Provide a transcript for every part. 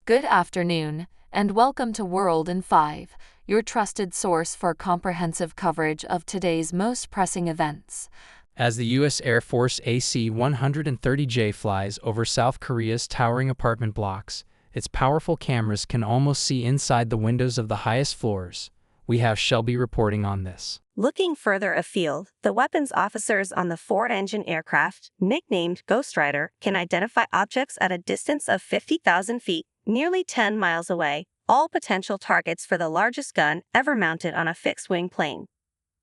Good afternoon, and welcome to World in 5, your trusted source for comprehensive coverage of today's most pressing events. As the U.S. Air Force AC-130J flies over South Korea's towering apartment blocks, its powerful cameras can almost see inside the windows of the highest floors. We have Shelby reporting on this. Looking further afield, the weapons officers on the Ford-engine aircraft, nicknamed Ghostrider, can identify objects at a distance of 50,000 feet, nearly 10 miles away, all potential targets for the largest gun ever mounted on a fixed-wing plane.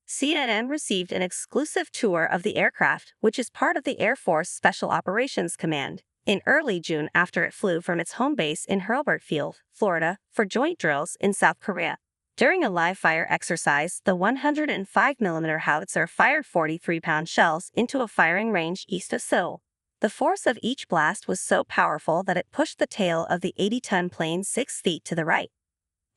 CNN received an exclusive tour of the aircraft, which is part of the Air Force Special Operations Command, in early June after it flew from its home base in Hurlburt Field, Florida, for joint drills in South Korea. During a live-fire exercise, the 105mm howitzer fired 43-pound shells into a firing range east of Seoul. The force of each blast was so powerful that it pushed the tail of the 80-ton plane 6 feet to the right.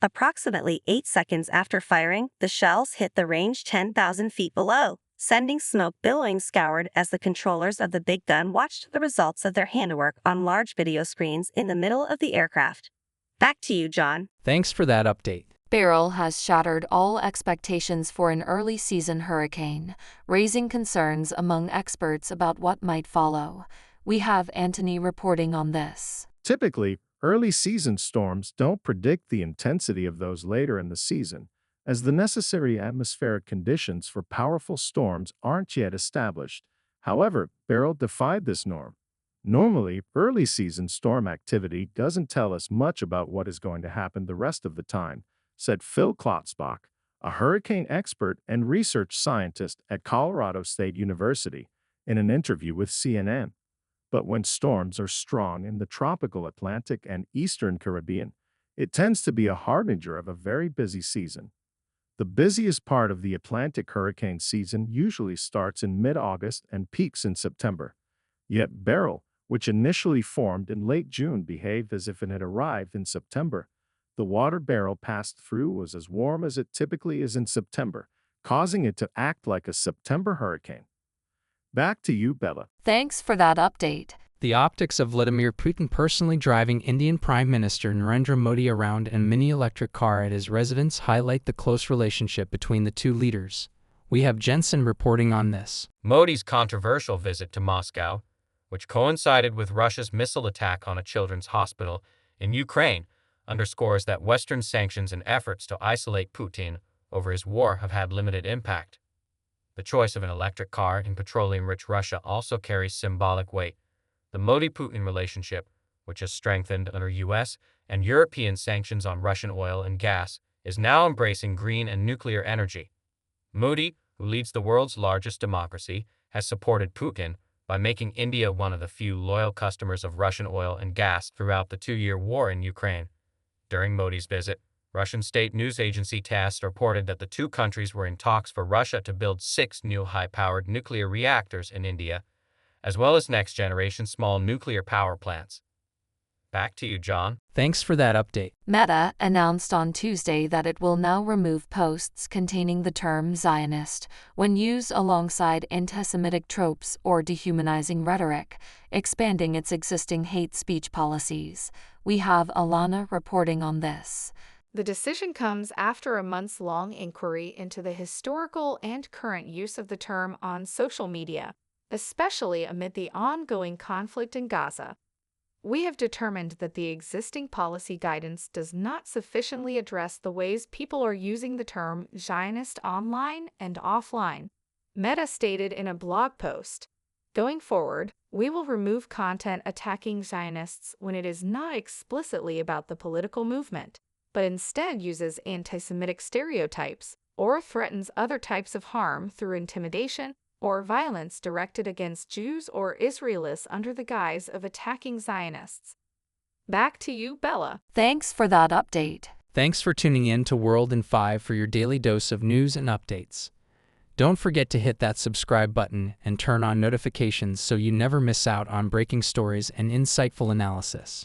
Approximately 8 seconds after firing, the shells hit the range 10,000 feet below, sending smoke billowing skyward as the controllers of the big gun watched the results of their handiwork on large video screens in the middle of the aircraft. Back to you, John. Thanks for that update. Beryl has shattered all expectations for an early-season hurricane, raising concerns among experts about what might follow. We have Anthony reporting on this. Typically, early-season storms don't predict the intensity of those later in the season, as the necessary atmospheric conditions for powerful storms aren't yet established. However, Beryl defied this norm. Normally, early-season storm activity doesn't tell us much about what is going to happen the rest of the time, said Phil Klotzbach, a hurricane expert and research scientist at Colorado State University, in an interview with CNN. But when storms are strong in the tropical Atlantic and Eastern Caribbean, it tends to be a harbinger of a very busy season. The busiest part of the Atlantic hurricane season usually starts in mid-August and peaks in September. Yet Beryl, which initially formed in late June, behaved as if it had arrived in September. The water Beryl passed through was as warm as it typically is in September, causing it to act like a September hurricane. Back to you, Bella. Thanks for that update. The optics of Vladimir Putin personally driving Indian Prime Minister Narendra Modi around in a mini-electric car at his residence highlight the close relationship between the two leaders. We have Jensen reporting on this. Modi's controversial visit to Moscow, which coincided with Russia's missile attack on a children's hospital in Ukraine, underscores that Western sanctions and efforts to isolate Putin over his war have had limited impact. The choice of an electric car in petroleum-rich Russia also carries symbolic weight. The Modi-Putin relationship, which has strengthened under U.S. and European sanctions on Russian oil and gas, is now embracing green and nuclear energy. Modi, who leads the world's largest democracy, has supported Putin by making India one of the few loyal customers of Russian oil and gas throughout the 2-year war in Ukraine. During Modi's visit, Russian state news agency TASS reported that the two countries were in talks for Russia to build 6 new high-powered nuclear reactors in India, as well as next-generation small nuclear power plants. Back to you, John. Thanks for that update. Meta announced on Tuesday that it will now remove posts containing the term Zionist when used alongside anti-Semitic tropes or dehumanizing rhetoric, expanding its existing hate speech policies. We have Alana reporting on this. The decision comes after a months-long inquiry into the historical and current use of the term on social media, especially amid the ongoing conflict in Gaza. We have determined that the existing policy guidance does not sufficiently address the ways people are using the term Zionist online and offline, Meta stated in a blog post. Going forward, we will remove content attacking Zionists when it is not explicitly about the political movement, but instead uses anti-Semitic stereotypes or threatens other types of harm through intimidation or violence directed against Jews or Israelis under the guise of attacking Zionists. Back to you, Bella. Thanks for that update. Thanks for tuning in to World in 5 for your daily dose of news and updates. Don't forget to hit that subscribe button and turn on notifications so you never miss out on breaking stories and insightful analysis.